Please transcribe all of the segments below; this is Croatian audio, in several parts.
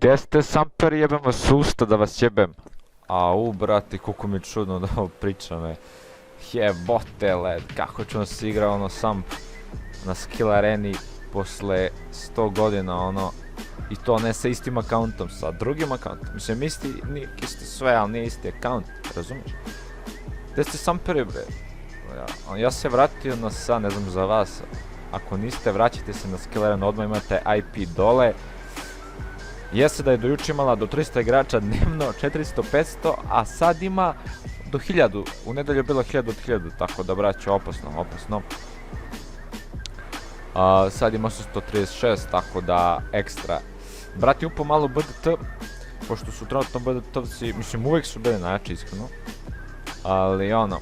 Gdje ste samper, jebem vas usta da vas jebem. Au, brate, koliko mi je čudno da ovo pričam, Jebote led, kako ću se igra ono sam na skill areni posle 100 godina ono. I to ne sa istim akauntom, sa drugim akauntom. Mislim, isti sve, ali nije isti akaunt, razumiješ? Gdje ste samperi, bre? Ja se vratio na ne znam za vas. Ako niste, vraćajte se na skill arenu, odmah imate IP dole. Jeste da je do juče imala do 300 igrača dnevno, 400, 500, a sad ima do 1000. U nedelju je bilo 1000 od 1000, tako da braćo, opasno. Sad ima 136, tako da ekstra. Brati upao malo BDT, pošto su trenutno BDT-ovci, mislim uvijek su bili najjači iskreno. Ali ono,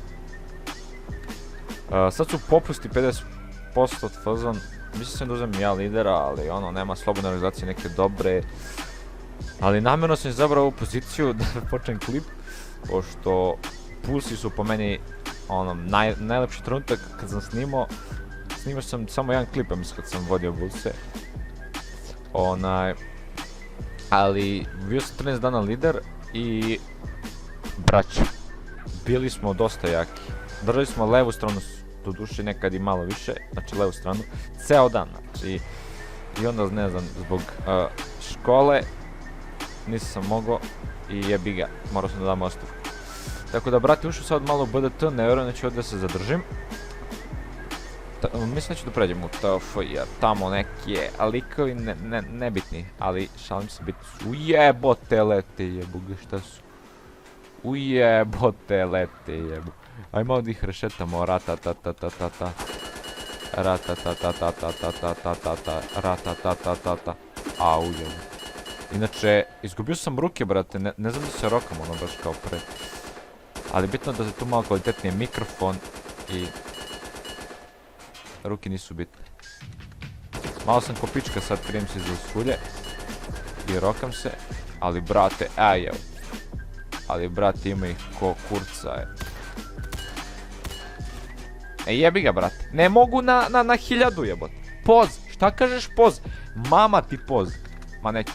sad su popusti 50% od fazon. Mislim sam da uzem ja lidera, ali ono, nema slobodne organizacije neke dobre. Ali namjerno sam izabrao ovu poziciju da počnem klip, pošto pulsi su po meni ono, najlepši trenutak kad sam snimao. Snimao sam samo jedan klip, mislim kad sam vodio bulse. Ali bio sam 13 dana lider i braća, bili smo dosta jaki. Držali smo levu stranu, do duše nekad i malo više, znači levu stranu, ceo dan, znači. I onda, ne znam, zbog škole nisam mogao i jebi ga, morao sam da dam ostavku. Tako da, brate, ušao sad malo u BDT, ne vjerujem da ću ovdje se zadržim. Mislim da ću da pređem u TF, jer tamo neki likovi nebitni, ali šalim se, bitni su. Ujebote lete jebuge, šta su? Ujebote lete jebu. Ajmo ovdje ih rešetamo, ratatatatata. Ratatatatatatatata. Ratatatatata. Au jebu. Inače, izgubio sam ruke, brate, ne znam da se rokam ono baš kao pre. Ali bitno da se tu malo kvalitetnije mikrofon i... Ruke nisu bitne. Malo sam ko pička sad, krijem se za uskulje. I rokam se. Ali brate, evo. Ali brate, ima ih ko kurca je. Jebi ga, brate. Ne mogu na 1000 jebote. Poz, šta kažeš poz? Mama ti poz. Ma neću.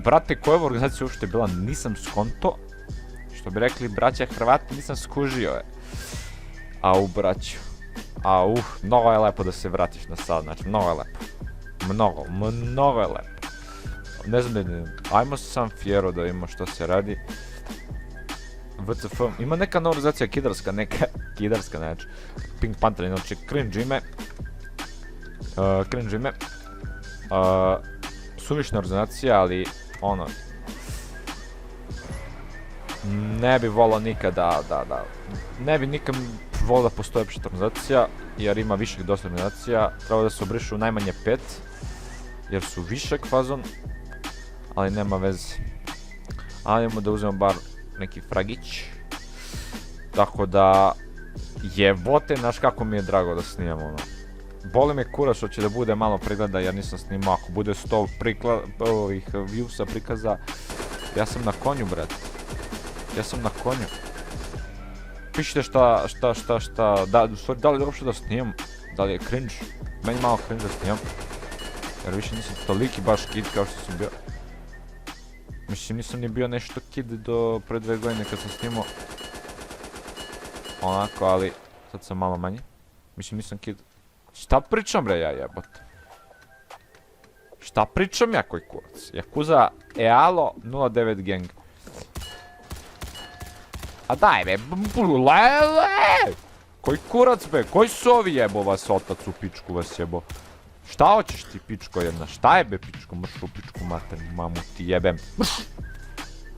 Brate, koja je organizacija uopšte bila, nisam skonto. Što bi rekli braća Hrvati, nisam skužio je. Au, braću. Mnogo je lepo da se vratiš na sad, znači, mnogo je lepo. Mnogo je lepo. Ne znam, ajmo sam fjero da vidimo što se radi. VCF, ima neka nova organizacija kidarska, znači. Pink Panther, znači, cringe ime. Suvišna organizacija, ali, ono, ne bi volao nikada ne bi nikad volao da postoje opća organizacija, jer ima višeg dosta organizacija, treba da se obrišu najmanje 5, jer su višak fazon, ali nema veze. Ajmo da uzmemo bar neki fragić, tako da, jebote, znaš kako mi je drago da snimam ono. Boli me kurac što će da bude malo pregleda jer nisam snimao, ako bude 100 viewsa prikaza, ja sam na konju, brate. Ja sam na konju. Pišite šta, da li uopšte da snimam, da li je cringe, meni malo cringe da snimam. Jer više nisam toliki baš kid kao što sam bio. Mislim, nisam ni bio nešto kid do pre 2 godine kad sam snimao. Onako, ali sad sam malo manji. Mislim, nisam kid. Šta pričam bre ja jebote? Šta pričam ja koji kurac? Yakuza Ealo 09 gang. A daj be, lele! Koji kurac be, koji su ovi jebo vas otac u pičku vas jebo? Šta hoćeš ti pičko jedna, šta je be pičko, mrš u pičku maternu, mamu ti jebem, mrš!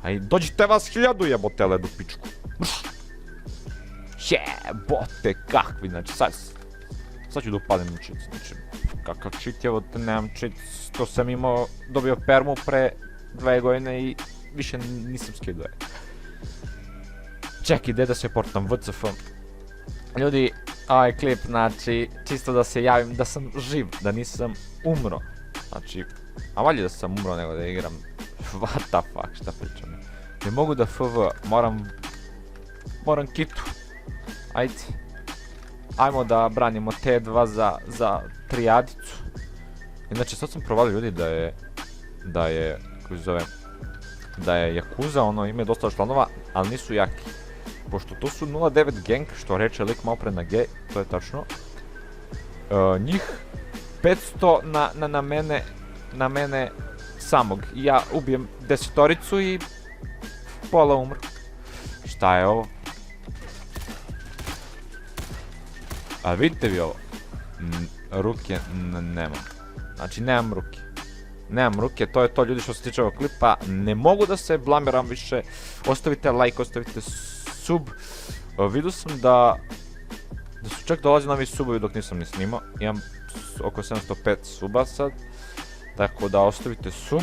Aj, dođite vas 1000 jebote ledu pičku, mrš! Jebote, kakvi, znači sad ću da upalim cheat, znači, kakav cheat, evo te nemam cheat, to sam imao, dobio permu pre 2 godine i više nisam skidao. Čekaj, gdje da se portam, VCF. Ljudi, ovaj klip, znači, čisto da se javim da sam živ, da nisam umro. Znači, a valje da sam umro nego da igram. What the fuck, šta pričam? Ne mogu da FV, moram kitu. Ajde. Ajmo da branimo T2 za trijadicu. Inače, sad sam provalio ljudi da je, kako se zove, da je Yakuza, ono, ima dosta članova, ali nisu jaki. Pošto to su 09 gang, što reče lik malo pre na G, to je tačno. Njih 500 na mene samog. I ja ubijem 10-toricu i pola umru. Šta je ovo? A vidite vi ovo? Ruke nemam. Znači nemam ruke. Nemam ruke, to je to ljudi što se tiče ovog klipa. Ne mogu da se blamiram više. Ostavite like, ostavite sub. Vidio sam da su čak dolazi novi subovi dok nisam ni snimao. Imam oko 705 suba sad. Tako da ostavite sub.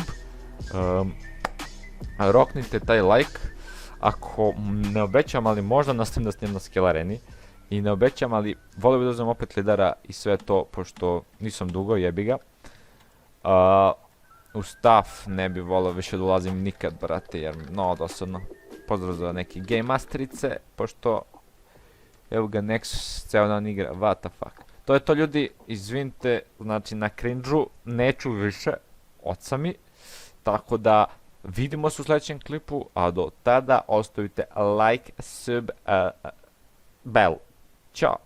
Roknite taj like. Ako ne obećam, ali možda nastavim da snimam na Skill Areni. I ne obećam, ali volio bih da uzmem opet lidera i sve to, pošto nisam dugo, jebi ga. U staff ne bi volio više da ulazim nikad, brate, jer mnogo dosadno. Pozdrav za neke game masterice, pošto evo ga Nexus ceo dan igra, what the fuck. To je to ljudi, izvinite, znači na cringe-u neću više, oca mi. Tako da vidimo se u sljedećem klipu, a do tada ostavite like, sub, bell. Ćao.